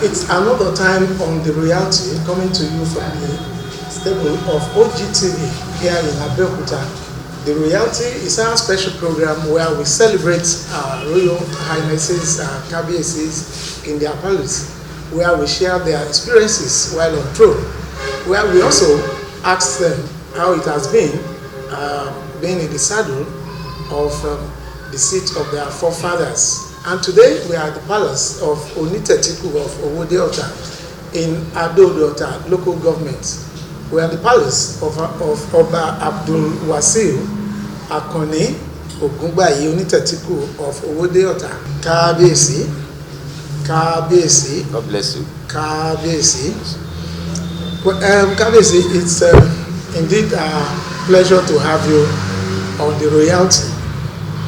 It's another time on the royalty coming to you from the stable of OGTV here in Abeokuta. The royalty is our special program where we celebrate our royal highnesses and KBSs in their palace, where we share their experiences while on throne, where we also ask them how it has been being in the saddle of the seat of their forefathers. And today we are at the palace of Onitetiku of Owode in Owode local government. We are at the palace of Oba Abdul Wasil Akoni Ogungbayi Onitetiku of Owode. Kabiyesi, Kabiyesi. God bless you. Kabiyesi. Kabiyesi, it's indeed a pleasure to have you on the royalty.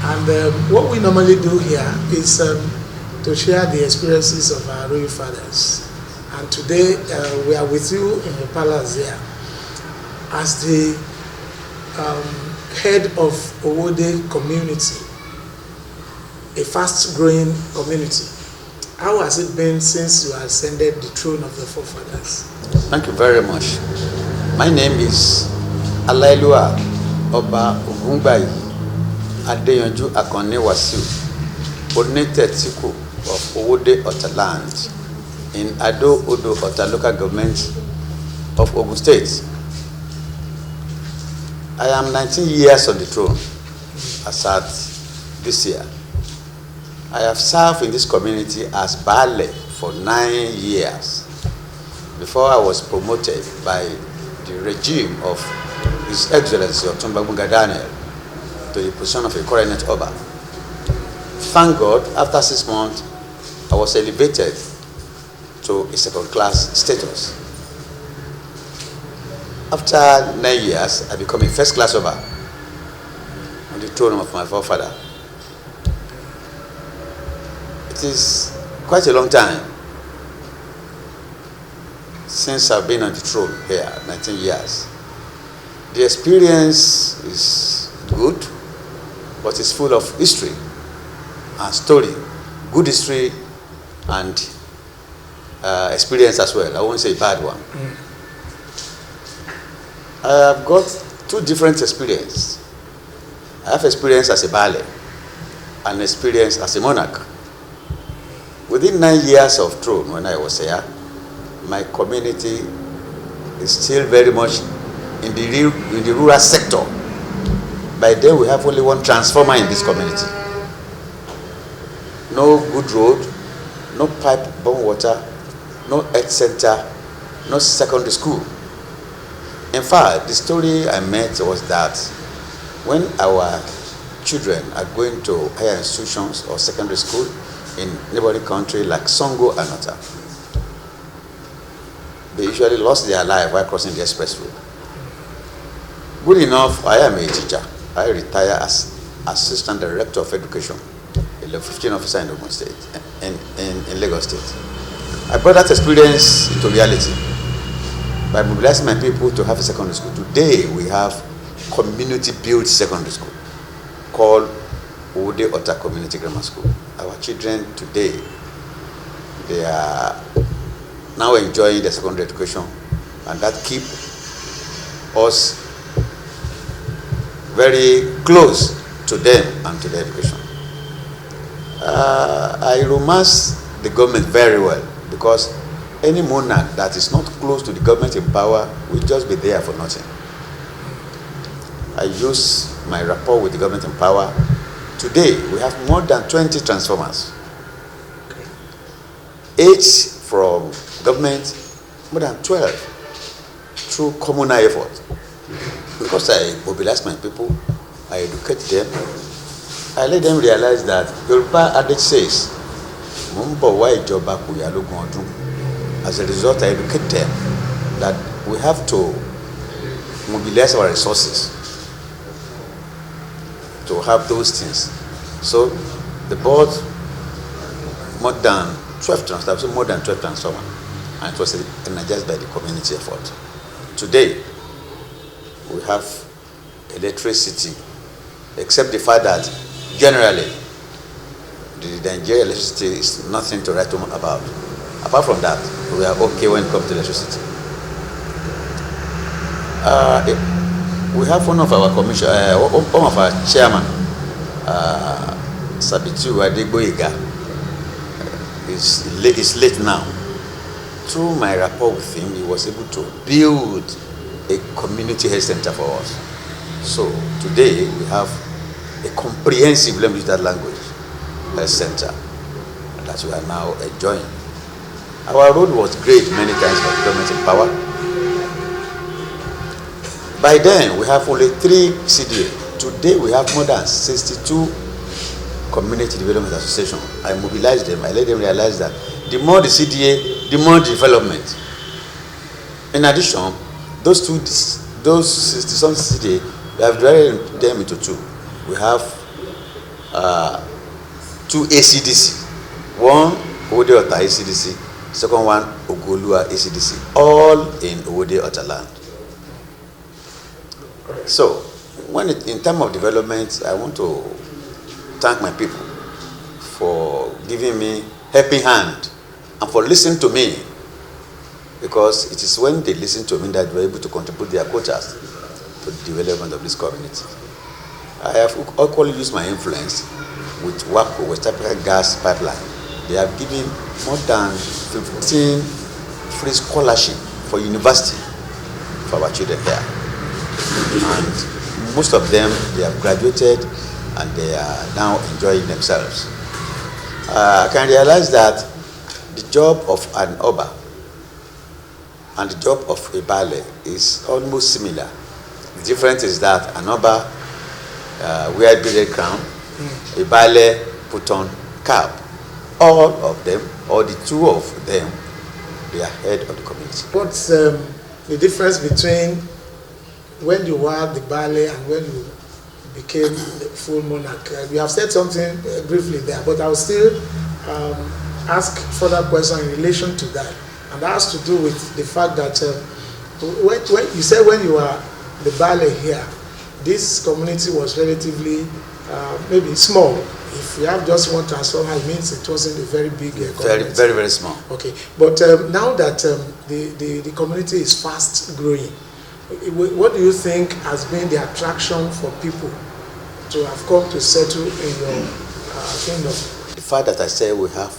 And what we normally do here is to share the experiences of our royal fathers. And today we are with you in the palace here as the head of Owode community, a fast-growing community. How has it been since you ascended the throne of the forefathers? Thank you very much. My name is Alailua Oba Ogungbayi Adeyanju Akoni Wasiu, Onitetiku of Owode land in Owode local government of Ogun State. I am 19 years on the throne as at this year. I have served in this community as Baale for 9 years before I was promoted by the regime of His Excellency Otumba Daniel to the position of a coronet Oba. Thank God, after 6 months, I was elevated to a second-class status. After 9 years, I became a first-class Oba on the throne of my forefather. It is quite a long time since I've been on the throne here, 19 years. The experience is good, but it's full of history and story, good history and experience as well. I won't say bad one. I have got 2 different experiences. I have experience as a Baale and experience as a monarch. Within 9 years of throne, when I was here, my community is still very much in the rural sector. By then, we have only 1 transformer in this community. No good road, no pipe-borne water, no health center, no secondary school. In fact, the story I met was that when our children are going to higher institutions or secondary school in neighboring country like Songo and Ota, they usually lost their life while crossing the express road. Good enough, I am a teacher. I retire as Assistant Director of Education, a level 15 officer in Ogun State, in Lagos State. I brought that experience into reality by mobilizing my people to have a secondary school. Today, we have community-built secondary school called Owode Community Grammar School. Our children today, they are now enjoying their secondary education, and that keeps us very close to them and to their education. I romance the government very well, because any monarch that is not close to the government in power will just be there for nothing. I use my rapport with the government in power. Today, we have more than 20 transformers. 8 from government, more than 12 through communal effort. Because I mobilize my people, I educate them, I let them realize that Yoruba adage says, as a result, I educate them that we have to mobilize our resources to have those things. So the board, more than 12 transformers, and it was energized by the community effort. Today, we have electricity, except the fact that generally the Nigerian electricity is nothing to write home about. Apart from that, we are okay when it comes to electricity. We have one of our one of our chairman, Sabitu Adegboyega, is late now. Through my rapport with him, he was able to build a community health center for us. So today we have a comprehensive, let me use that language, health center that we are now enjoying. Our road was great many times by the government in power. By then we have only 3 CDA. Today we have more than 62 community development associations. I mobilized them, I let them realize that the more the CDA, the more the development. In addition, those 60-some CDA, we have divided them into 2. We have 2 ACDC. One, Owode ACDC. Second one, Ogolua ACDC. All in Owode land. So, in terms of development, I want to thank my people for giving me helping hand and for listening to me, because it is when they listen to me that we are able to contribute their quotas to the development of this community. I have equally used my influence with WAPCO, West African Gas Pipeline. They have given more than 15 free scholarship for university for our children here. And most of them, they have graduated and they are now enjoying themselves. I can realize that the job of an Oba and the job of a Bale is almost similar. The difference is that an Oba wear beaded crown, a Bale put on cap. All of them, or the 2 of them, they are head of the community. What's the difference between when you were the Bale and when you became the full monarch? You have said something briefly there, but I'll still ask further questions in relation to that. And that has to do with the fact that when you said when you were the Bale here, this community was relatively maybe small. If you have just one transformer, it means it wasn't a very big community. Very, very small. Okay, but now that the community is fast growing, what do you think has been the attraction for people to have come to settle in your kingdom? The fact that I say we have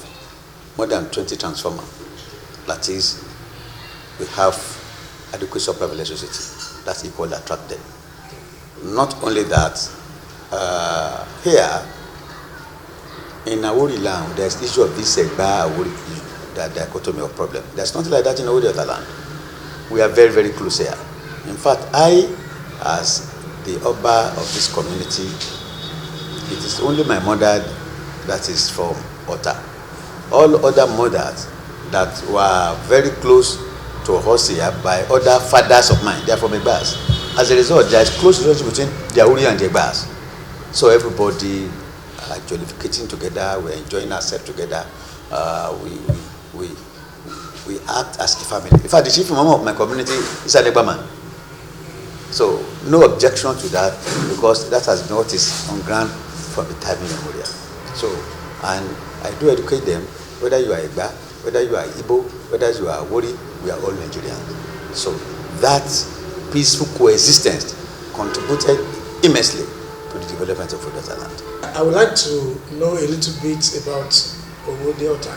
more than 20 transformers, that is, we have adequate supply of electricity, that's equally attracted. Not only that, here in Owode land, there's the issue of this Owode, that dichotomy of problem. There's nothing like that in Owode land. We are very, very close here. In fact, I, as the Oba of this community, it is only my mother that is from Ota. All other mothers that were very close to us here by other fathers of mine, they are from Egbas. As a result, there is close relationship between the Owode and the Egbas. So everybody are jollificating together, we're enjoying ourselves together. We act as a family. In fact, the chief imam of my community is an Egba man. So no objection to that, because that has been what is on ground from the time immemorial. So, and I do educate them, whether you are Egba, whether you are Igbo, whether you are Owode, we are all Nigerians. So that peaceful coexistence contributed immensely to the development of Owode land. I would like to know a little bit about Owode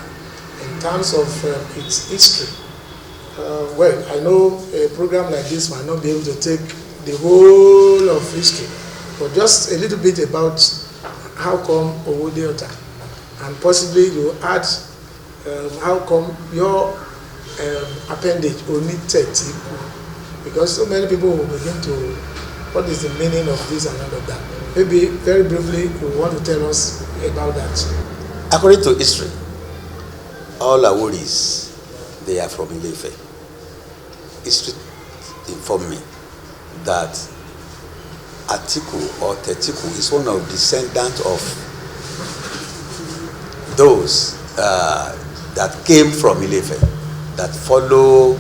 in terms of its history. Well, I know a program like this might not be able to take the whole of history, but just a little bit about how come Owode, and possibly you add how come your appendage Onitetiku, because so many people will begin to, what is the meaning of this and all of that? Maybe very briefly you want to tell us about that. According to history, all Aworis, they are from Ile-Ife. History informed me that Atiku or Tetiku is one of the descendants of those that came from Ile-Ife, that follow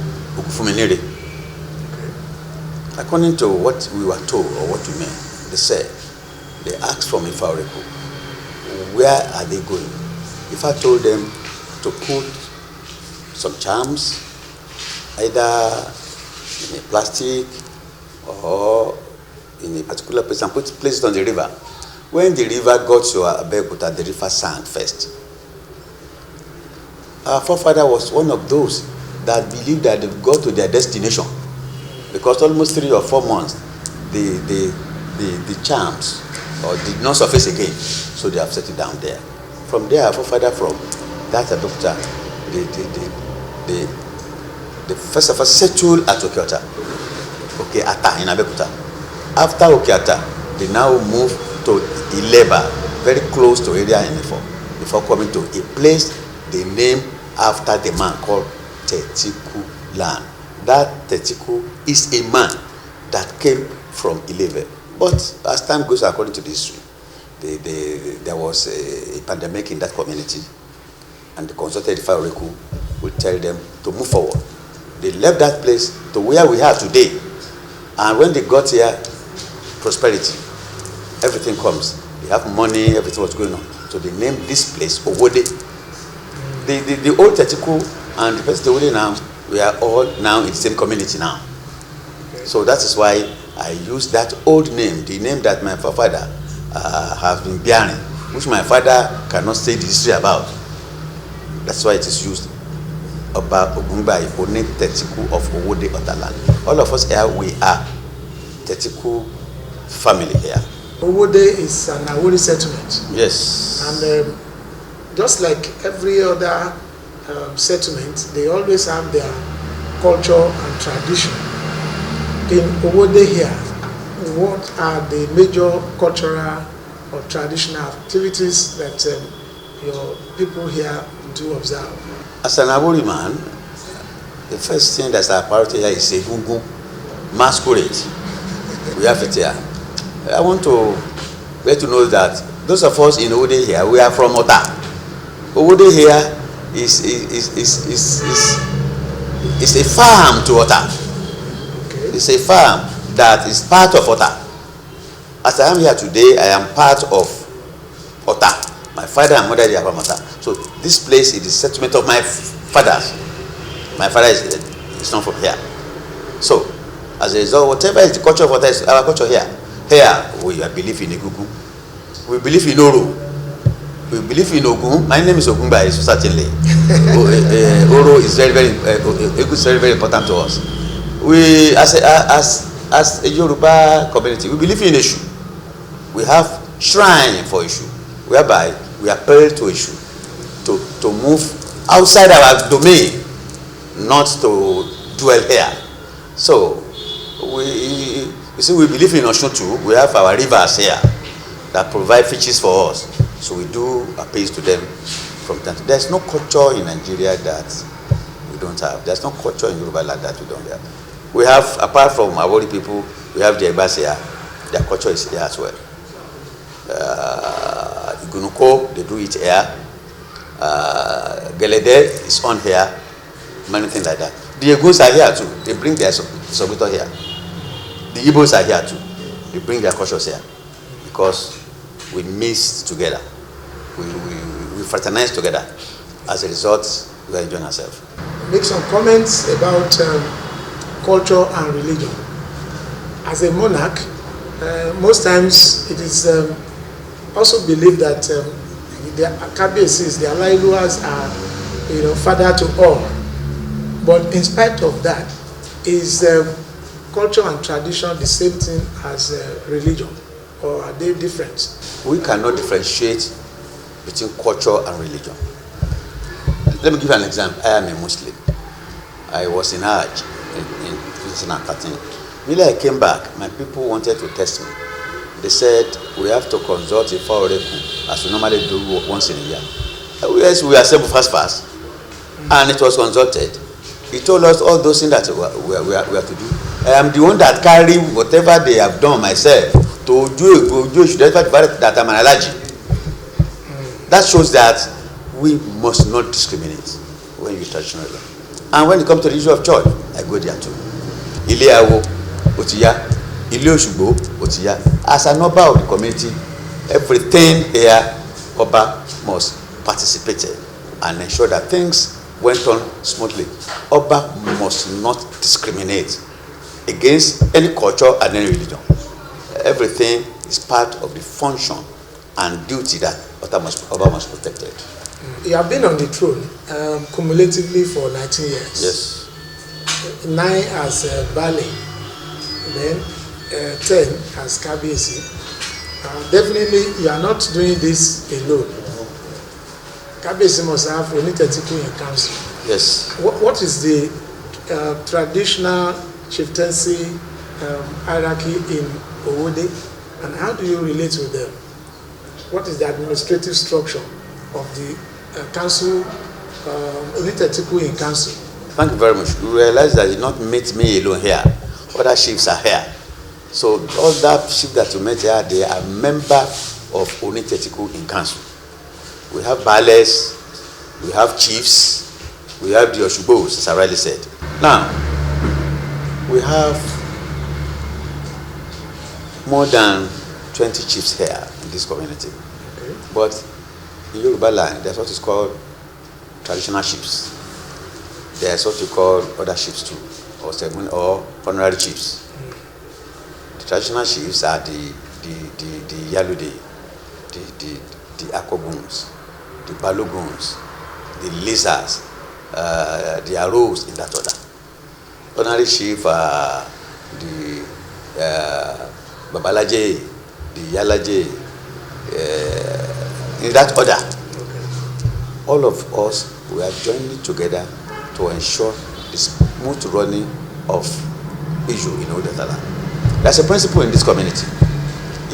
Fuminiri. According to what we were told or what we meant, they said, they asked from Ifa-Oreku, where are they going? Ifa told them to put some charms, either in a plastic or in a particular place, and place it on the river. When the river got to Abeokuta, the river sank first. Our forefather was one of those that believed that they got to their destination, because almost 3 or 4 months the charms did not surface again, so they have settled down there. From there, our forefather from that Abeokuta, they first of all settled at Okeata in Abeokuta. After Okeata, they now moved to Ileba, very close to area Enifo, before coming to a place they named after the man called Tetiku land. That Tetiku is a man that came from Ilebe. But as time goes, according to the history, there was a pandemic in that community, and the consulted Faroreku would tell them to move forward. They left that place to where we are today, and when they got here, prosperity, everything comes. They have money, everything was going on. So they named this place Owode. The old Tetiku and the person Owode now, we are all now in the same community now. Okay. So that is why I use that old name, the name that my forefather has been bearing, which my father cannot say the history about. That's why it is used about Onitetiku of Owode Otaland. All of us here, we are Tetiku family here. Owode is an Owode settlement. Yes. And just like every other settlement, they always have their culture and tradition. In Owode here, what are the major cultural or traditional activities that your people here do observe? As an Awori man, the first thing that's our priority here is Egungun, masquerade. We have it here. I want to let you know that those of us in Owode here, we are from Ota. Owode here is a farm to Ota. Okay. It's a farm that is part of Ota. As I am here today, I am part of Ota. My father and mother, they are from Ota. So this place is the settlement of my fathers. My father is not from here. So as a result, whatever is the culture of Ota is our culture here. Here, we believe in Egungun. We believe in Oro. We believe in Ogun. My name is Ogunba, certainly. Oro is Egun is very, very important to us. We, as a Yoruba community, we believe in Eshu. We have shrine for Eshu, whereby we are praying to Eshu to move outside our domain, not to dwell here. So, you see, we believe in Oshun too. We have our rivers here that provide fishes for us. So we do appeal to them from time to time. There's no culture in Nigeria that we don't have. There's no culture in Yoruba land that we don't have. We have, apart from Awori people, we have the Egbas here. Their culture is here as well. Igunuko, they do it here. Gelede is on here. Many things like that. The Egos are here too. They bring their Sokoto here. The Igbos are here too. They bring their cultures here because we mix together. We fraternize together. As a result, we are enjoying ourselves. Make some comments about culture and religion. As a monarch, most times it is also believed that the Akabesis, the Alailuas are, father to all. But in spite of that, is culture and tradition the same thing as religion, or are they different? We cannot differentiate between culture and religion. Let me give you an example. I am a Muslim. I was in Hajj in 2013. When I came back, my people wanted to test me. They said, we have to consult a Faroreku, as we normally do once in a year. Yes, we assemble fast. And it was consulted. He told us all those things that we are to do. I am the one that carry whatever they have done myself to do that I'm an allergy. That shows that we must not discriminate when you traditional law. And when it comes to the issue of church, I go there too. Ile Awo, Otiya, Ile Osugbo, Otiya. As an Oba of the community, everything here, Oba must participate and ensure that things went on smoothly. Oba must not discriminate against any culture and any religion. Everything is part of the function and duty that Oba must protect it. You have been on the throne cumulatively for 19 years. Yes. 9 as Bale, then 10 as Kabiyesi. Definitely, you are not doing this alone. Kabiyesi must have Onitetiku in council. Yes. What is the traditional chieftaincy hierarchy in Owode, and how do you relate with them? What is the administrative structure of the council, Onitetiku in council? Thank you very much. You realize that you not meet me alone here. Other chiefs are here. So all that chiefs that you met here, they are members of Onitetiku in council. We have Bales, we have chiefs, we have the Oshubos, as I rightly said. Now, we have more than 20 chiefs here in this community. Okay. But in Yoruba land, there's what is called traditional chiefs. There's what you call other chiefs too, or honorary chiefs. The traditional chiefs are the Yalude, the Akoguns, the Baloguns, the Lizards, the Arrows in that order. Honorary chief are the Babalaje, the Yalaje, in that order. All of us, we are joining together to ensure the smooth running of issue in Owode. There's a principle in this community.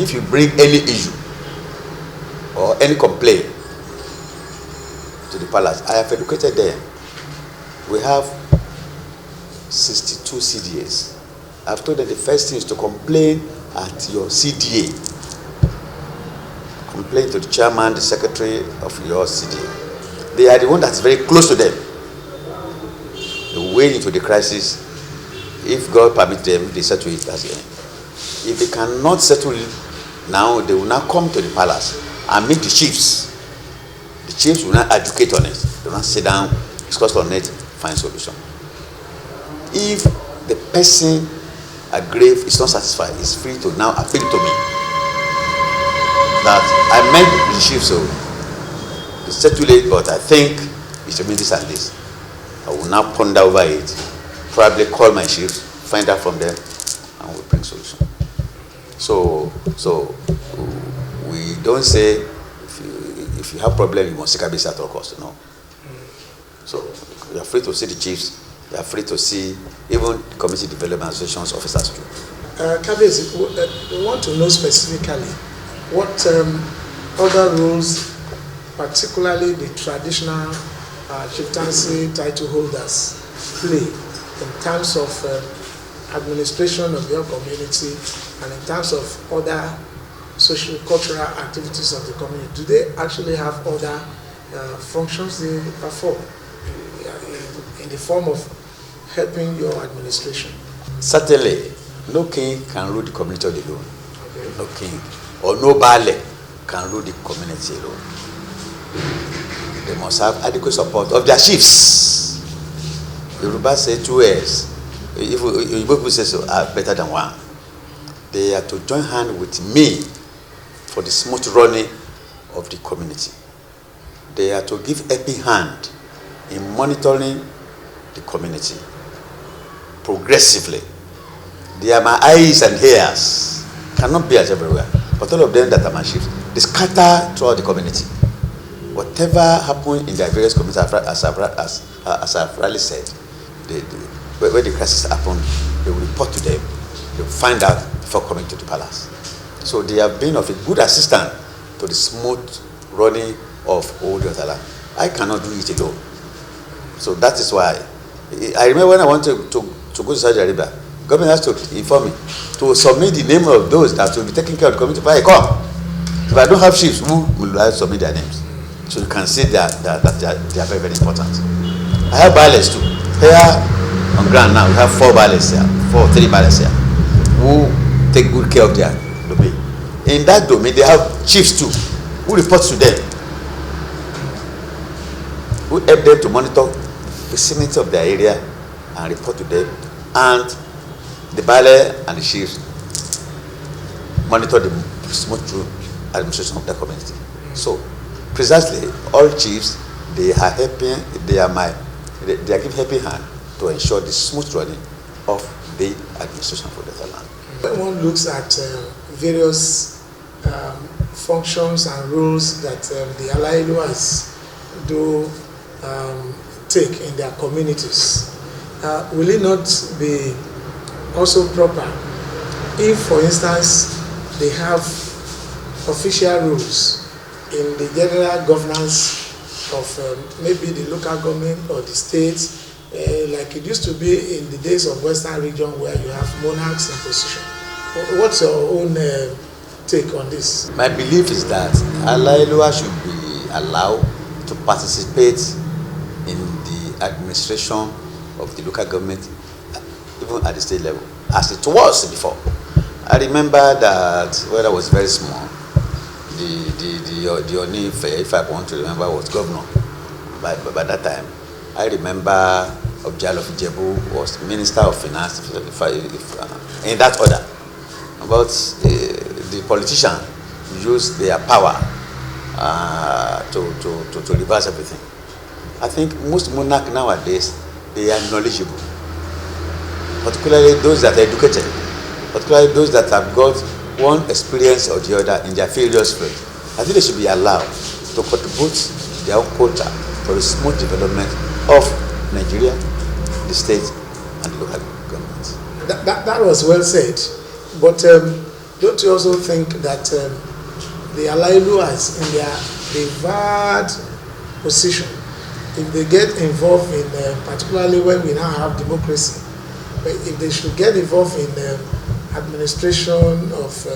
If you bring any issue or any complaint to the palace, I have educated them. We have 62 CDAs. I've told them the first thing is to complain at your CDA. Complain to the chairman, the secretary of your CDA. They are the one that's very close to them. The way into the crisis, if God permits them, they settle it as the end. If they cannot settle it now, they will now come to the palace and meet the chiefs. The chiefs will now educate on it. They will now sit down, discuss on it, find solution. If the person aggrieved is not satisfied, is free to now appeal to me that I met the chiefs so to settle it, but I think it should be this and this. I will now ponder over it, probably call my chiefs, find out from them, and we'll bring solution. So we don't say if you have problem you must seek Kabiyesi at all costs. No. So you are free to see the chiefs. You are free to see even the community development associations officers too. Kabiyesi, we want to know specifically what other roles, particularly the traditional chieftaincy title holders, play in terms of administration of your community and in terms of other social cultural activities of the community. Do they actually have other functions they perform in the form of helping your administration? Certainly, no king can rule the community alone. Okay. No king or no Bale can rule the community alone. They must have adequate support of their chiefs. Yoruba say 2 words. If people say so, are better than one. They are to join hand with me for the smooth running of the community. They are to give helping hand in monitoring the community progressively. They are my eyes and ears. Cannot be as everywhere. But all of them that are my chiefs, they scatter throughout the community. Whatever happens in their various communities, as I've rightly said, when the crisis happens, they will report to them. They will find out before coming to the palace. So they have been of a good assistance to the smooth running of Owode. I cannot do it alone. So that is why. I remember when I wanted to go to Saudi Arabia, government has to inform me to submit the name of those that will be taking care of the community. But I come. If I don't have chiefs, who will I submit their names? So you can see that they are very, very important. I have ballets too. Here on ground now, we have 4 ballets here, 3 ballets here, who take good care of their domain. In that domain, they have chiefs too, who report to them, who help them to monitor vicinity of their area and report to them, and the baile and the chiefs monitor the smooth through administration of the community. So precisely all chiefs, they are giving helping hand to ensure the smooth running of the administration for the land. When one looks at various functions and roles that the Alailuas do take in their communities, will it not be also proper if, for instance, they have official rules in the general governance of maybe the local government or the state, like it used to be in the days of Western region where you have monarchs in position? What's your own take on this? My belief is that Alailua should be allowed to participate in the administration of the local government, even at the state level, as it was before. I remember that when I was very small, the Onife, if I want to remember, was governor by that time. I remember Objalo Fijebu was Minister of Finance, in that order. But the politician used their power to reverse everything. I think most monarchs nowadays, they are knowledgeable, particularly those that are educated, particularly those that have got one experience or the other in their various fields. I think they should be allowed to contribute their own quota for the smooth development of Nigeria, the state, and the local government. That was well said. But don't you also think that the Alailuas in their favored position, if they get involved in, particularly when we now have democracy, if they should get involved in administration of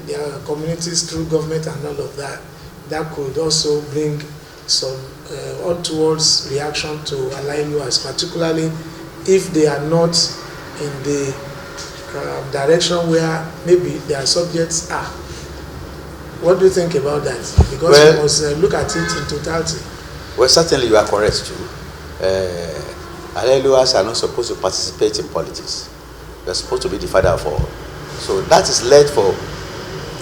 their communities through government and all of that, that could also bring some untowards reaction to Alailuas, particularly if they are not in the direction where maybe their subjects are. What do you think about that? Because we must look at it in totality. Well, certainly you are correct too. Alailuas are not supposed to participate in politics. They are supposed to be the father of all. So that is led for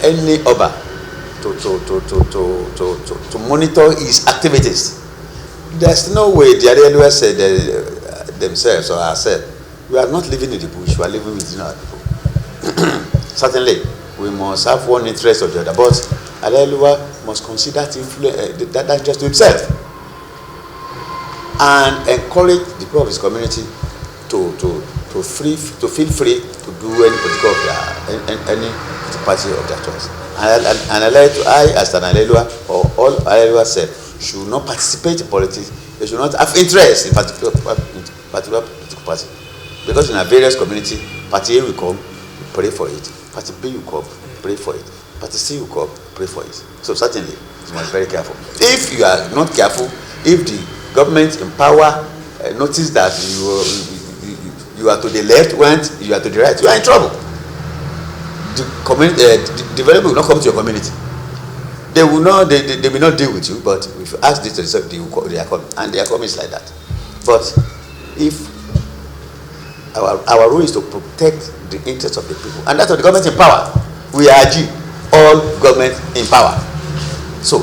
any Oba to monitor his activities. There's no way the Alailuas said themselves or ourselves, we are not living in the bush, we are living within our people. Certainly, we must have one interest or the other, but Alailua must consider that interest to himself and encourage the people of his community to feel free to do any political any party of their choice. And I as an Alailua, or all Alailua said, should not participate in politics. They should not have interest in particular political party. Because in our various community, party A will come, pray for it. Party B will come, pray for it. Party C will come, pray for it. So certainly, you must be very careful. If you are not careful, if the government in power notice that you are to the left when you are to the right, you are in trouble. The developer will not come to your community. They will not. They will not deal with you. But if you ask this to resolve, they are coming, and their coming is like that. But if our role is to protect the interests of the people, and that's of the government in power. We are all government in power. So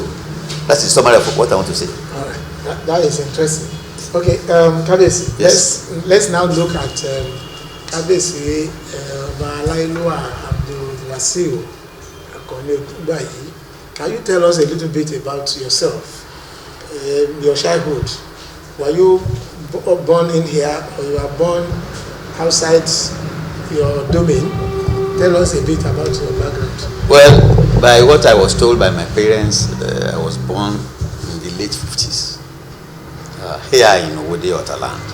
that's the summary of what I want to say. All right, that is interesting. Okay, Kabesi, yes. let's now look at Kabesi Alailua Abdul Wasiu. Can you tell us a little bit about yourself, your childhood? Were you born in here, or you were born outside your domain? Tell us a bit about your background. Well, by what I was told by my parents, I was born in the late 50s. Here in Owode, Otaland.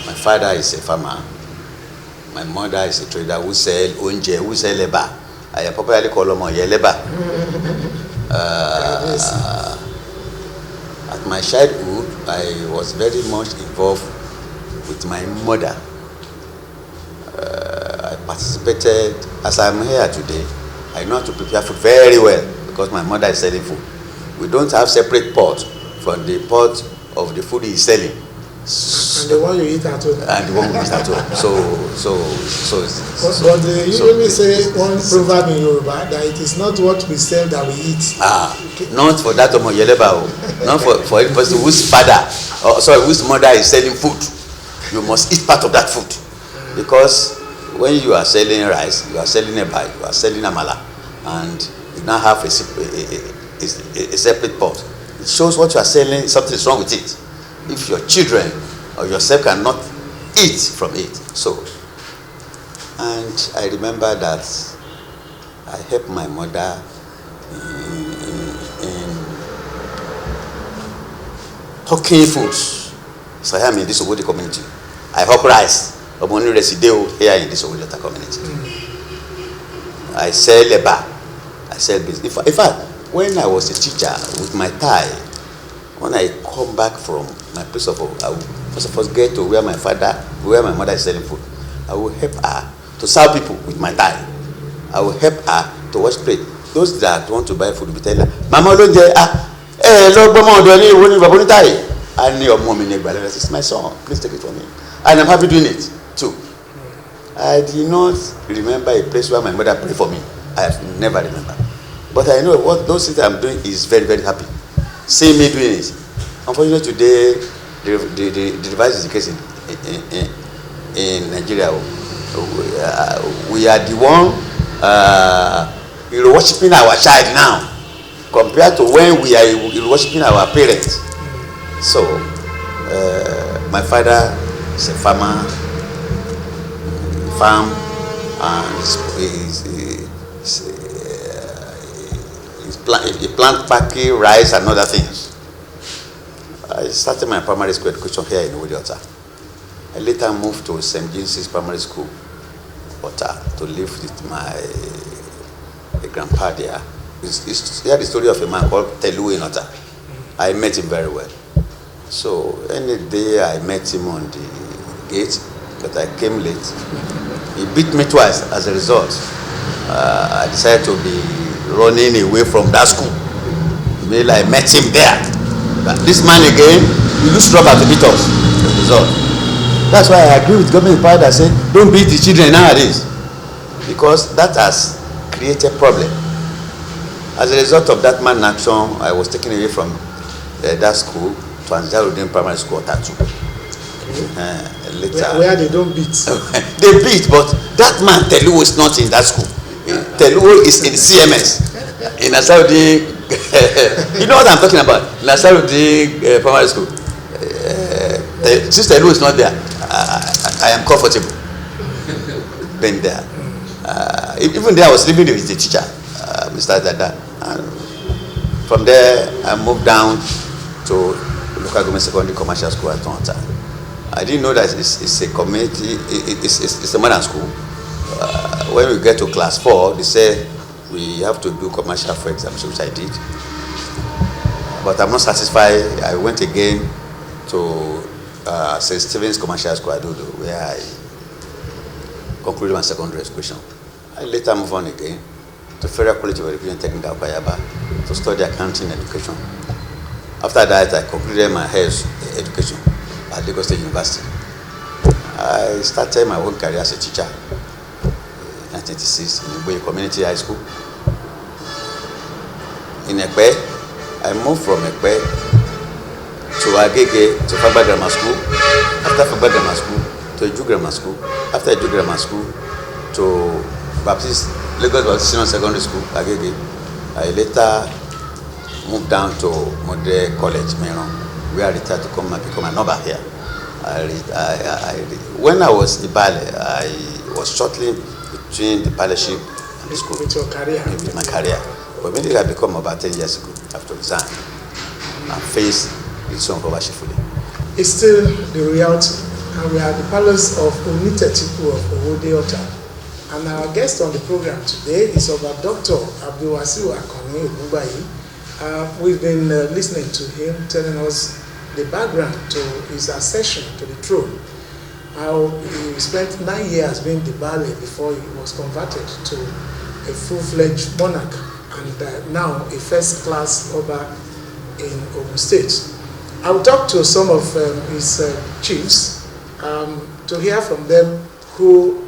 My father is a farmer. My mother is a trader who sell onje, who sell leba. I popularly call them leba. At my childhood, I was very much involved with my mother. I participated, as I'm here today, I know how to prepare food very well because my mother is selling food. We don't have separate pot from the pot of the food he's selling. And the one you eat at home. And the one we eat at home. But they usually say one proverb in Yoruba that it is not what we sell that we eat. Not for that Omo Yeleba, not for any person whose father, whose mother is selling food. You must eat part of that food, because when you are selling rice, you are selling eba, you are selling amala, and you now have a separate pot. It shows what you are selling, something is wrong with it. If your children or yourself cannot eat from it. So, and I remember that I helped my mother in hawking foods. So I am in this Owode community. I hawk rice. I'm only residue here in this Owode community. I sell eba. I sell business. In fact, when I was a teacher with my tie, when I come back from my place of work, I will first of all get to where my mother is selling food. I will help her to serve people with my tie. I will help her to wash plate. Those that want to buy food will tell her, Mama Olonje, and your mom in Negba, this is my son, please take it from me. And I'm happy doing it too. I did not remember a place where my mother prayed for me. I have never remembered. But I know what those things I'm doing is very, very happy. See me doing it. Unfortunately, today the device is the case in Nigeria. We are the one worshiping our child now, compared to when we are worshiping our parents. So, my father is a farmer, and he plant packing, rice, and other things. I started my primary school education here in Owode. I later moved to St. James's Primary School, Ota, to live with my grandpa there. It's the story of a man called Telu in Ota. I met him very well. So any day I met him on the gate, but I came late. He beat me twice. As a result, I decided to be running away from that school. Well, I met him there. But this man again, he used rubber to beat us. As a result. That's why I agree with government power that say don't beat the children nowadays, because that has created problem. As a result of that man action, I was taken away from that school to Onitetiku Primary School Tattoo. Later, where they don't beat. They beat, but that man Telu is not in that school. Telu is in CMS in Saudi. You know what I'm talking about? In Saudi Primary School. Since Telu is not there, I am comfortable being there. Even there, I was living with the teacher, Mr. Dada. And from there, I moved down to local government secondary commercial school at Tonta. I didn't know that it's a community, it's a modern school. When we get to class 4, they say we have to do commercial for exams, which I did. But I'm not satisfied. I went again to St. Stephen's Commercial School, Adodo, where I concluded my secondary education. I later moved on again to Federal College of Education Technical Payaba to study accounting education. After that, I concluded my higher education at Lagos State University. I started my own career as a teacher in 1986 in Owode Community High School. In Ekpe, I moved from Ekpe to Agege to Fagba Grammar School. After Fagba Grammar School, to Eju Grammar School. After Eju Grammar School, to Lagos Baptist Senior Secondary School, Agege. I later moved down to Model College, Meron, where I retired to come and become an Oba here. When I was in Bale, I was shortly between the fellowship and the school. With your career? With my career. But immediately I become about 10 years ago after resign and face the issue of poverty fully. It's still the reality, and we are at the palace of Onitetiku of Owode Ota. And our guest on the program today is about Dr. Abdulwasiu Akoni Ogunbayi. We've been listening to him telling us the background to his accession to the throne. How he spent 9 years being the Bale before he was converted to a full-fledged monarch, and now a first-class Oba in Ogun State. I will talk to some of his chiefs to hear from them who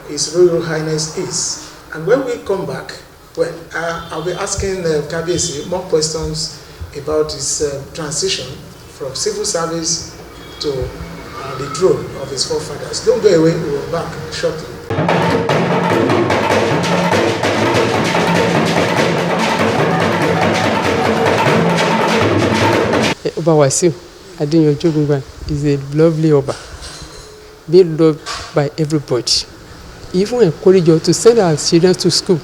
His Royal Highness is. And when we come back, well, I'll be asking Kabiyesi more questions about his transition from civil service to the throne of his forefathers. Don't go away, we will be back shortly. Oba Wasiu Adéyanjú is a lovely Oba, being loved by everybody. He even encourage us to send our children to school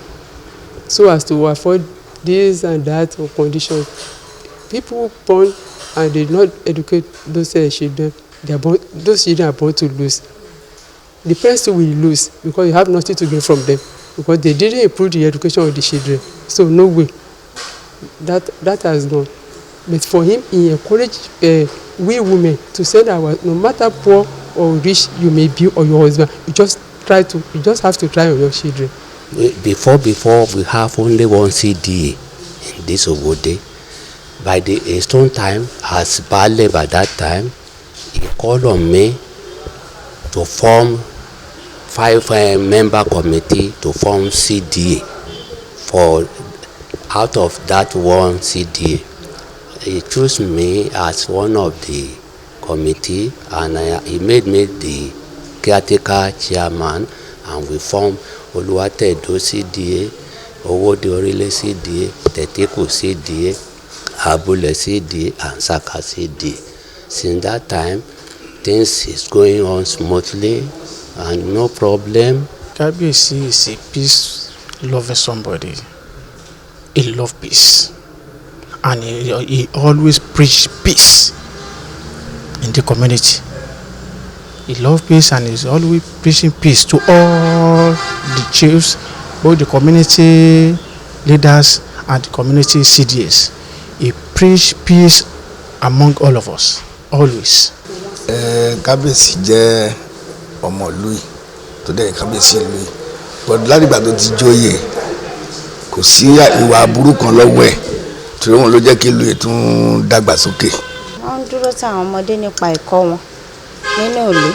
so as to afford this and that or conditions. People born and they not educate those children, those children are born to lose. The parents will lose because you have nothing to gain from them because they didn't improve the education of the children. So no way. That has gone. But for him, he encouraged we women to send our, no matter poor or rich you may be or your husband, you just have to try on your children. Before we have only one CDA in this Owode. By the stone time, as Bale by that time, he called on me to form 5-member committee to form CDA. For out of that one CDA, he chose me as one of the committee, and he made me the caretaker chairman, and we formed Owode CDA, Owode Orile CDA, Onitetiku CDA, Abule CDA, and Saka CDA. Since that time, things is going on smoothly and no problem. Kabiyesi is a peace-loving somebody. He loves peace, and he always preach peace in the community. He loves peace and is always preaching peace to all the chiefs, both the community leaders and the community CDS. He preach peace among all of us, always. Kabiyesi jẹ́ ọmọ ìlú yìí tó dẹ̀ Kabiyesi ìlú yìí. But látìgbà tó ti jóyè kò sí ìwà aburú kan lọ́wọ́ ẹ̀ torí wọn ló jẹ́ kí ìlú yìí tún dàgbà sókè. Wọ́n ń dúró táwọn ọmọdé nípa ẹ̀kọ́ wọn nínú ìlú.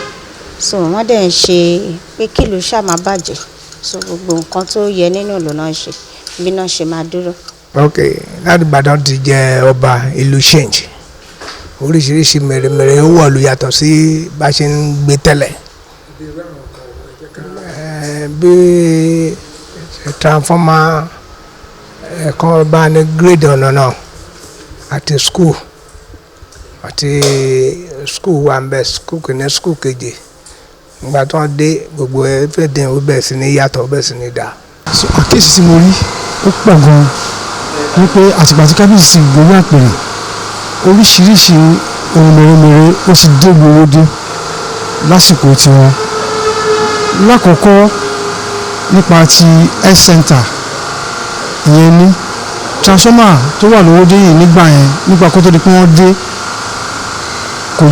So wọ́n dẹ̀ ń ṣe pé kí ìlú ṣá má bàjẹ́. So gbogbo nǹkan tó yẹ nínú ìlú náà ṣe bí náà ṣe máa dúró. Okay, láti Ìbàdàn ti jẹ ọba ìlú change. Oríṣiríṣi mèremère ó wọ̀lú yàtọ̀ sí bá ṣe ń gbé tẹ́lẹ̀. Bí transformer ẹ̀kan bá ní grade ọ̀nà náà àti school wà ń bẹ school kìíní school kejì. Nígbà tó ń dé gbogbo everything ó bẹ̀rẹ̀ sí ní yàtọ̀ ó bẹ̀rẹ̀ sí ní dà. Àkíyèsí tí mo rí ó pọ̀ gan-an wípé àtìgbà tí Kábíyèsí gbowó àpèrè oríṣiríṣi ohun mèremère ó sì dé Owode lásìkò tiwọn. Lákọ̀ọ́kọ́ nípa ti health center ìyẹn ní transformer tó wà l'Owode yìí nígbà yẹn nígbà kó tó di pé wọ́n dé kò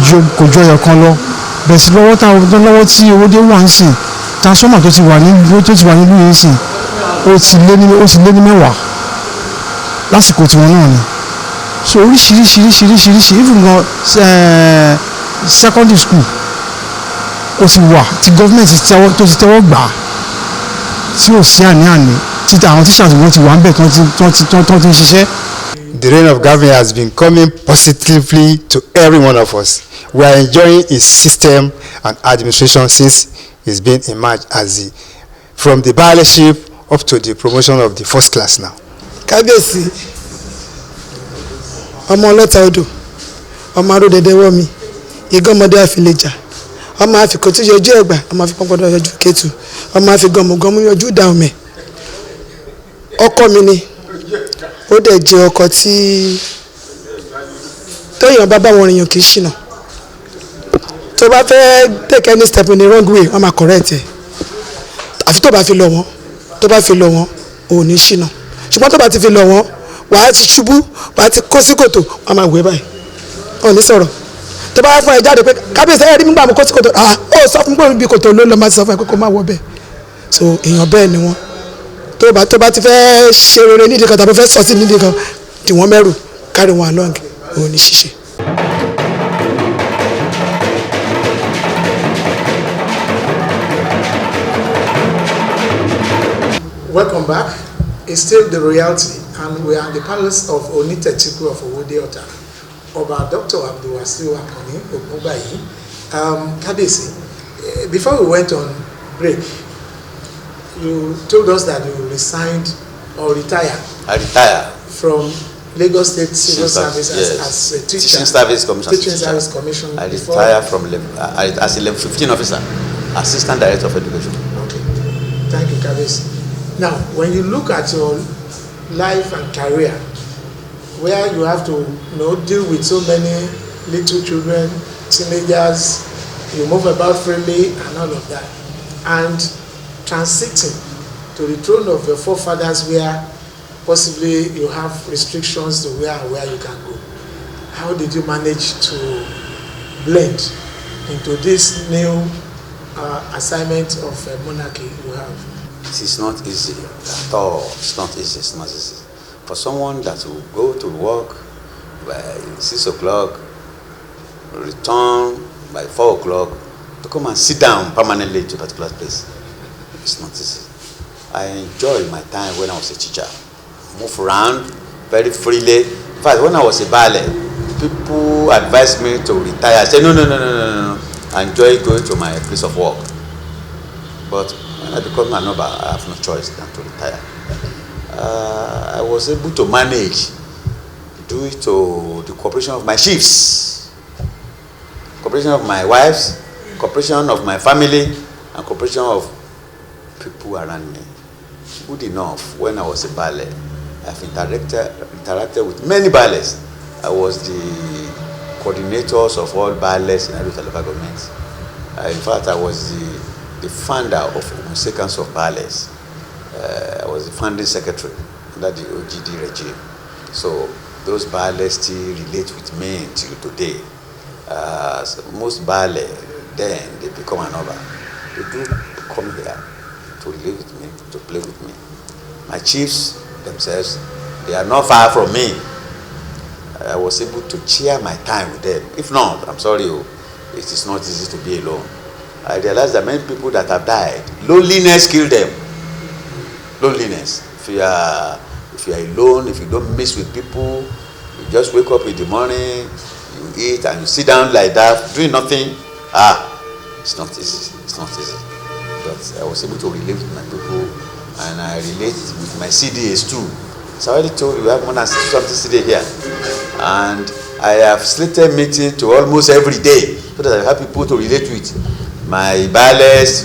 jọ ẹyọ kan lọ. Bẹ́ẹ̀ sì lọ́wọ́ tí Owode wà ń sìn transformer tó ti wà nílùú yìí sìn ó ti lé ní mẹ́wàá lásìkò tiwọn náà ni. So oríṣiríṣi even gan secondary school ó ti wà tí gọ́ọ̀mẹ̀ntì tó ti tẹ́wọ́ gbà tí ò sí àní-àní tí àwọn teachers wọn ti wà ń bẹ̀ tó ti ń ṣiṣẹ́. The reign of Gavin has been coming positively to every one of us. We are enjoying his system and administration since he's been emerged as from the bailiffship up to the promotion of the first class now. Kábíyèsí ọmọ ọlọ́ta odò ọmọ aródẹ̀dẹ̀ wọ́mi ìgọ́mọdé àfilejà ọmọ àfikò tí yọjú ẹ̀gbà ọmọ àfipọ́npọ́dọ̀ yọjú kẹtù ọmọ àfigọ́mùgọ́mù yọjú dàùmẹ̀. Ọkọ mi ni ó dẹ̀ jẹ́ ọkọ tí tóyàn bá bá wọn rìnyàn kì í ṣìnà. Tó bá fẹ́ take any step in the wrong way wọ́n máa correct ẹ̀. Àfi tó bá fi lọ wọ́n ò ní ṣìnà. Ṣùgbọ́n tó bá ti fi lọ wọ́n wàá ti ṣubú wàá ti kó sí kòtò wọ́n máa wé báyìí. Ọ̀ ní sọ̀rọ̀. Tó bá fún ẹ jáde pé Kábíyèsí ẹ̀rí nígbà mo kó sí kòtò ó sọ fún mi bí kòtò ló lọ máa sọ fún ẹ pé kó má wọ bẹ́ẹ̀. So èèyàn bẹ́ẹ̀ ni wọ́n. Tó bá ti fẹ́ ṣe rere nídìí kan tàbí fẹ́ sọ sí nídìí kan dì wọ́n mẹ́rù carry wọn along ò ní ṣiṣẹ́. Welcome back. It's still the royalty, and we are in the palace of Onitetiku of Owode Ota. Oba Dr. Abdulwasiu Akoni Ogunbayi. Kabisi, before we went on break, you told us that you resigned or retired. I retired from Lagos State Civil Service as a teacher. Teaching Service Commission. Teaching Service Commission. I retired from as a level 15 officer, Assistant Director of Education. Okay, thank you, Kabisi. Now, when you look at your life and career, where you have to deal with so many little children, teenagers, you move about freely and all of that, and transiting to the throne of your forefathers where possibly you have restrictions to where you can go. How did you manage to blend into this new assignment of monarchy you have? It is not easy at all. It's not easy. It's not easy. For someone that will go to work by 6 o'clock, return by 4 o'clock, to come and sit down permanently to a particular place, it's not easy. I enjoyed my time when I was a teacher. Move around very freely. In fact, when I was a ballet, people advised me to retire. I said, no. I enjoy going to my place of work. But when I become an Oba, I have no choice than to retire. I was able to manage due to the cooperation of my chiefs, cooperation of my wives, cooperation of my family, and cooperation of people around me. Good enough, when I was a ballet, I've interacted with many ballets. I was the coordinators of all ballets in Abuja local government. In fact, I was the founder of Ogun Council of Ballets. I was the founding secretary under the OGD regime. So those ballets still relate with me till today. So most ballet, then they become an Oba. They do come here to relate with me, to play with me. My chiefs themselves, they are not far from me. I was able to share my time with them. If not, I'm sorry, it is not easy to be alone. I realized that many people that have died, loneliness killed them. Loneliness. If you are alone, if you don't mix with people, you just wake up in the morning, you eat and you sit down like that, doing nothing. It's not easy. It's not easy. But I was able to relate with my people, and I relate with my CDAs too. So I already told you, we have more than 60-something CDA here, and I have slated meeting to almost every day so that I have people to relate with. My ballets,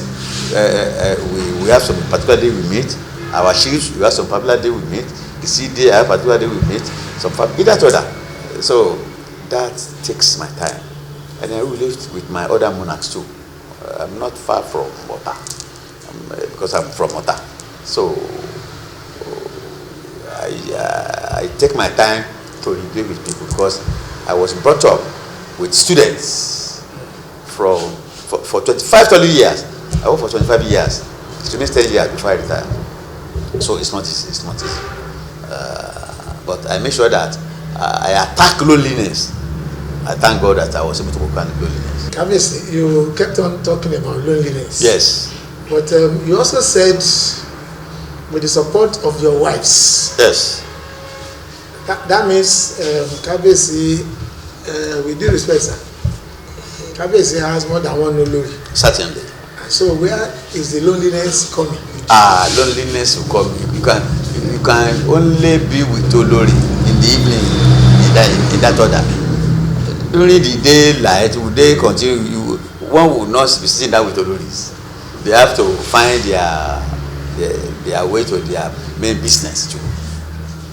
we have some particular day we meet. Our chiefs, we have some particular day we meet. The CDA, I have particular day we meet. Either to other. So that takes my time, and I relate with my other monarchs too. I'm not far from Ota, because I'm from Ota. So I take my time to relate with people because I was brought up with students for 25-30 years. I worked for 25 years. It remains 10 years before I retire. So it's not easy. It's not easy. But I make sure that I attack loneliness. I thank God that I was able to overcome loneliness. Kabisi, you kept on talking about loneliness. Yes. But you also said with the support of your wives. Yes. That means Kabisi, with due respect, sir, Kabisi has more than one Olori. Certainly. So where is the loneliness coming? Loneliness will come. You can only be with Olori in the evening in that order. During the daylight, will they continue? One will not be sitting down with Oloris. They have to find their way to their main business too.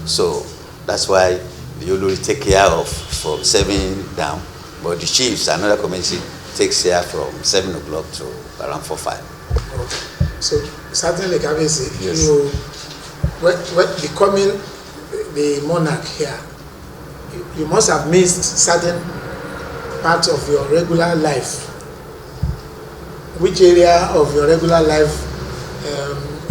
So that's why the Olori take care of from 7 down, but the chiefs, another community, takes care from 7 o'clock to around 4-5. Okay. So certainly, Kabisi, yes. You when becoming the monarch here, you must have missed certain parts of your regular life. Which area of your regular life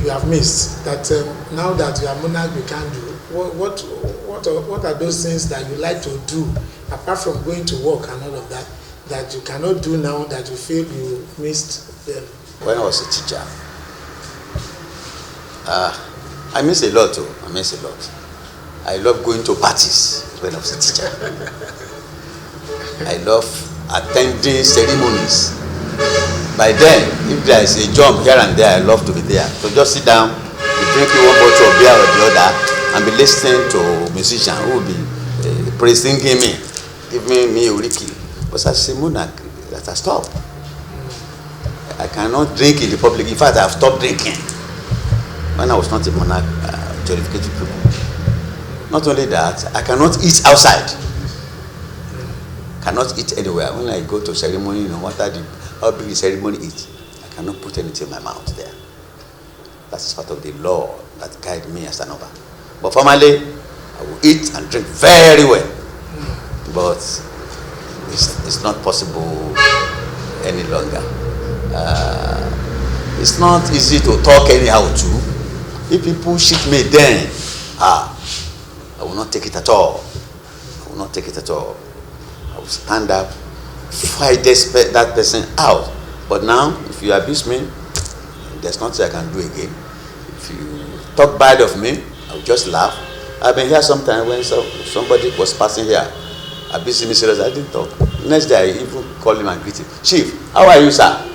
you have missed that now that you are monarch you can't do? What are those things that you like to do apart from going to work and all of that that you cannot do now that you feel you missed them? When I was a teacher, I miss a lot too. I miss a lot. I love going to parties when I was a teacher. I love attending ceremonies. By then, if there is a job here and there, I love to be there. So just sit down, be drinking one bottle of beer or the other, and be listening to musicians who will be praising me, giving me uriki. But as a monarch, that I stop. I cannot drink in the public. In fact, I have stopped drinking. When I was not a monarch, jollificated people. Not only that, I cannot eat outside. Cannot eat anywhere. When I go to ceremony, no matter how big the ceremony is, I cannot put anything in my mouth there. That's part of the law that guide me as an Oba. But formally, I will eat and drink very well. But it's not possible any longer. It's not easy to talk anyhow too. If people shit me then, I will not take it at all. I will not take it at all. I will stand up, fight that person out. But now, if you abuse me, there's nothing I can do again. If you talk bad of me, I will just laugh. I've been here sometimes when somebody was passing here, abusing me seriously, I didn't talk. Next day, I even called him and greeted him. Chief, how are you, sir?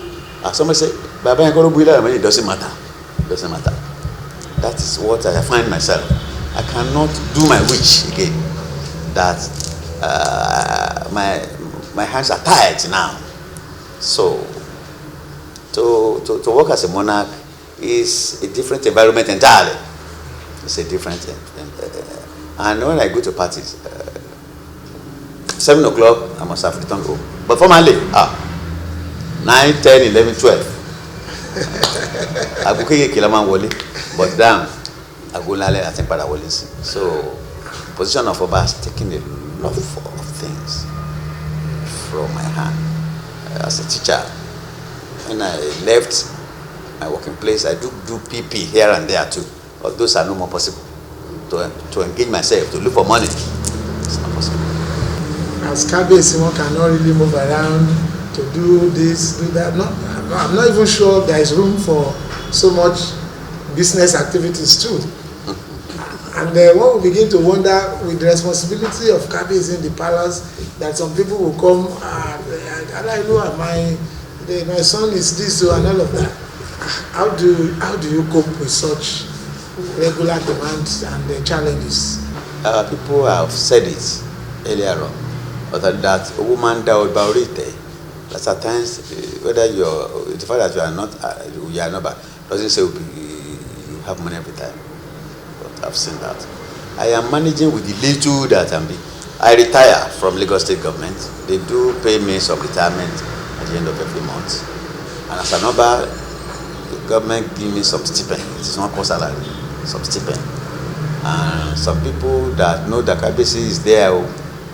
Somebody said, Baba, it doesn't matter. It doesn't matter. That is what I find myself. I cannot do my wish again. That my hands are tied now. So to work as a monarch is a different environment entirely. It's a different and when I go to parties, 7 o'clock I must have returned home. But formally, 9, 10, 11, 12. I go kilaman wole, but damn, I go lale I think para wole. So position of Oba has taken a lot of things from my hand. As a teacher, when I left my working place, I do PP here and there too. But those are no more possible. To engage myself, to look for money, it's not possible. As Kabiyesi, one cannot really move around to do this, do that. No, I'm not even sure there is room for so much business activities too. And one will begin to wonder, with the responsibility of Kabiyesi in the palace, that some people will come and I know my son is this and all of that. How do you cope with such regular demands and challenges? People have said it earlier on, but that a woman died about it. That at times, whether the fact that you are not bad, doesn't say you have money every time. But I've seen that. I am managing with the little that I retire from Lagos State government. They do pay me some retirement at the end of every month. And as an Oba, the government give me some stipend. It is not called salary, some stipend. And some people that know that Kabiyesi is there,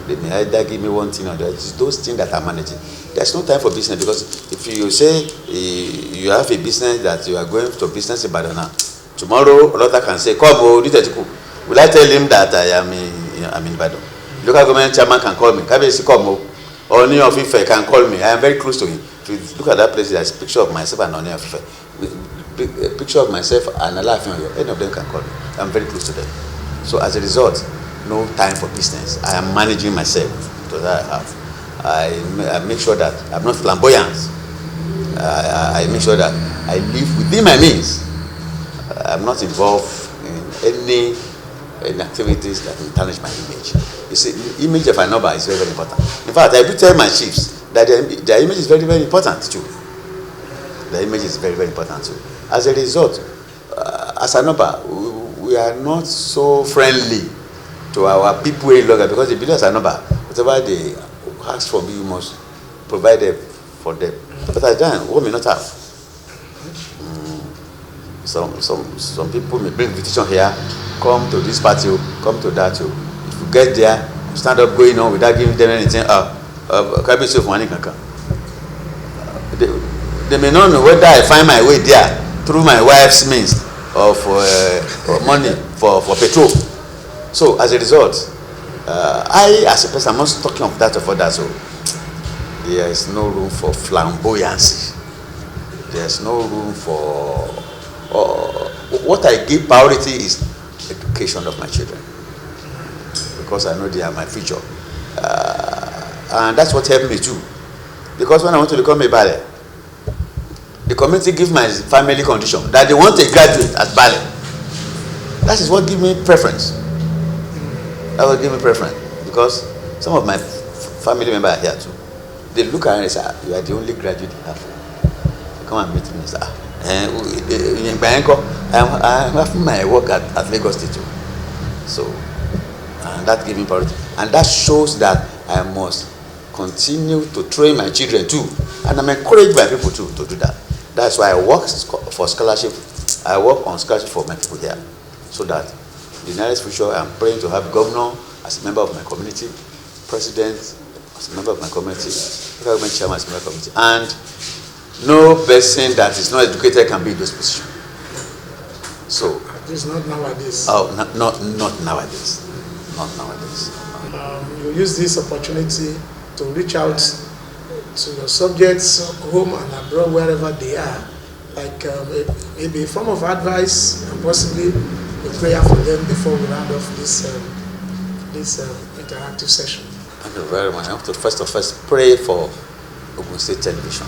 they may either give me one thing or the other. It's those things that I'm managing. There's no time for business, because if you say you have a business that you are going to business in Badana, tomorrow another can say, come, Onitetiku. Will I tell him that I'm in Badon? Local government chairman can call me. Kabiyesi come, Oni of Ife can call me. I am very close to him. If you look at that place, there's a picture of myself and Oni of Ife. A picture of myself and Alaafin Oyo. Any of them can call me. I'm very close to them. So as a result, no time for business. I am managing myself to that I have. I make sure that I'm not flamboyant. I make sure that I live within my means. I'm not involved in any activities that will tarnish my image. You see, the image of an Oba is very, very important. In fact, I do tell my chiefs that their image is very, very important too. The image is very, very important too. As a result, as an Oba, we are not so friendly to our people any longer, because they believe as an Oba, whatever they ask for me, you must provide them for them. But at that time, one may not have. Some people may bring invitation here, come to this party, come to that. If you get there, stand up going on without giving them anything. Kabiyesi of money can come. They may not know whether I find my way there through my wife's means of money for petrol. So as a result, I as a person, I'm not talking of that of others. So there is no room for flamboyancy. There is no room for what I give priority is education of my children, because I know they are my future. And that's what helped me too. Because when I want to become a ballet, the community give my family condition that they want a graduate as ballet. That is what give me preference. That will give me preference, because some of my family members are here too. They look at me and say, you are the only graduate you have. They come and meet me and say, I'm having my work at Lagos State too. So, and that gives me priority. And that shows that I must continue to train my children too. And I'm encouraged by people too to do that. That's why I work for scholarship. I work on scholarship for my people here. So that the nearest future, I'm praying to have governor as a member of my community, president as a member of my community, government chairman as a member of my community, and no person that is not educated can be in those positions. So it's not nowadays. Oh, not nowadays. Not nowadays. You use this opportunity to reach out to your subjects, home and abroad, wherever they are, like maybe a form of advice and possibly a prayer for them before we round off this interactive session. Thank you very much. I have to first pray for Ogun State Television,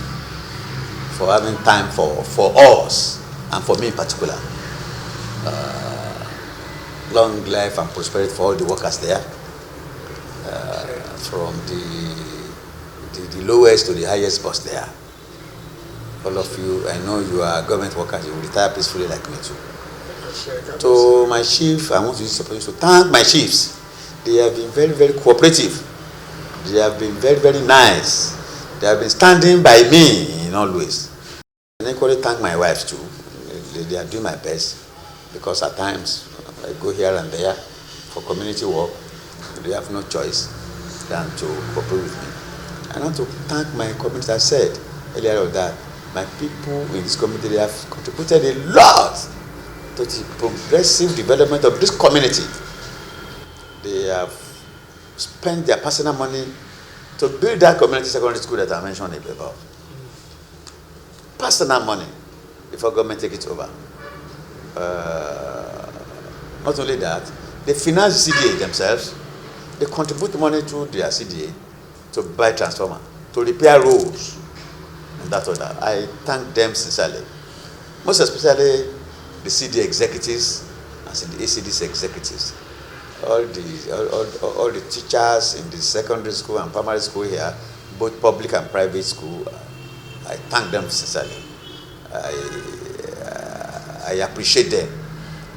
for having time for us and for me in particular. Long life and prosperity for all the workers there, from the lowest to the highest boss there. All of you, I know you are government workers, you will retire peacefully like me too. To my chief, I want to use this opportunity to thank my chiefs. They have been very, very cooperative. They have been very, very nice. They have been standing by me in all ways. And I equally thank my wives too. They are doing my best, because at times I go here and there for community work. They have no choice than to cooperate with me. I want to thank my community. I said earlier of that my people in this community, they have contributed a lot to the progressive development of this community. They have spent their personal money to build that community secondary school that I mentioned above. Personal money before government take it over. Not only that, they finance the CDA themselves. They contribute money to their CDA to buy transformer, to repair roads, and that or that. I thank them sincerely. Most especially the CDA executives and the ACDC executives. All the teachers in the secondary school and primary school here, both public and private school, I thank them sincerely. I appreciate them.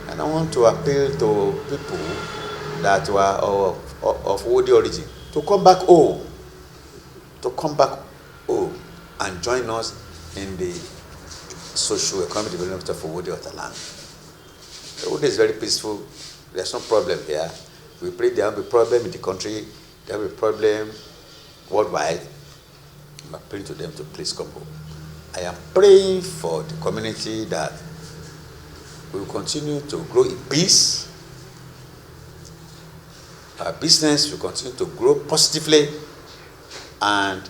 And I want to appeal to people that were of Owode origin to come back home, and join us in the socio-economic development of Owode land. Owode is very peaceful. There's no problem here. We pray there will be a problem in the country, there will be a problem worldwide. I'm appealing to them to please come home. I am praying for the community that we will continue to grow in peace. Our business will continue to grow positively, and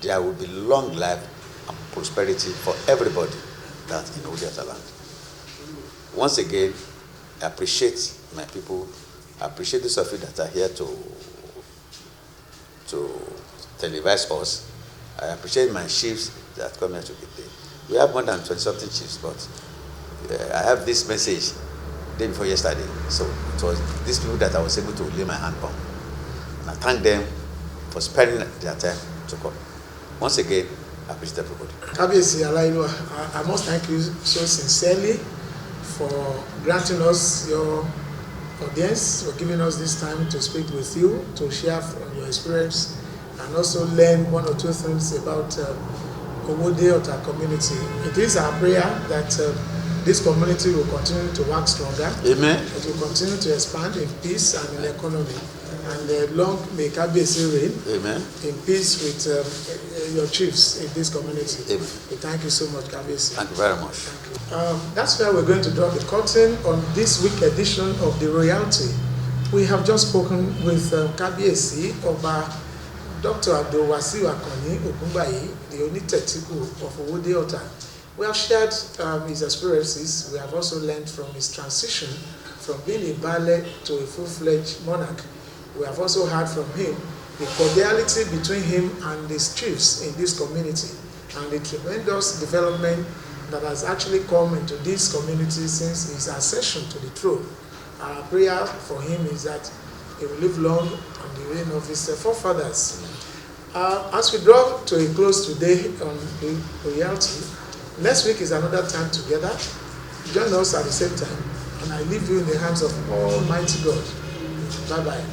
there will be long life and prosperity for everybody that's in Owode land. Once again, I appreciate my people. I appreciate those of you that are here to televise us. I appreciate my chiefs that come here today. We have more than 20-something chiefs, but I have this message day before yesterday. So it was these people that I was able to lay my hand on. And I thank them for spending their time to come. Once again, I appreciate everybody. Kabiyesi Alaiwa, I must thank you so sincerely for granting us your audience, for giving us this time to speak with you, to share from your experience, and also learn one or two things about Owode Ota community. It is our prayer that this community will continue to work stronger. Amen. It will continue to expand in peace and in economy. And long may Kabiyesi reign. Amen. In peace with your chiefs in this community. Amen. We thank you so much, Kabiyesi. Thank you very much. That's where we're going to draw the curtain on this week edition of The Royalty. We have just spoken with Kabiyesi Oba Dr. Abdulwasiu Akanni Ogunbayi, the Onitetiku of Owode Ota. We have shared his experiences. We have also learned from his transition from being a Baale to a full-fledged monarch. We have also heard from him the cordiality between him and his chiefs in this community and the tremendous development that has actually come into this community since his accession to the throne. Our prayer for him is that he will live long on the reign of his forefathers. As we draw to a close today on the royalty, next week is another time together. Join us at the same time, and I leave you in the hands of Almighty God. Bye-bye.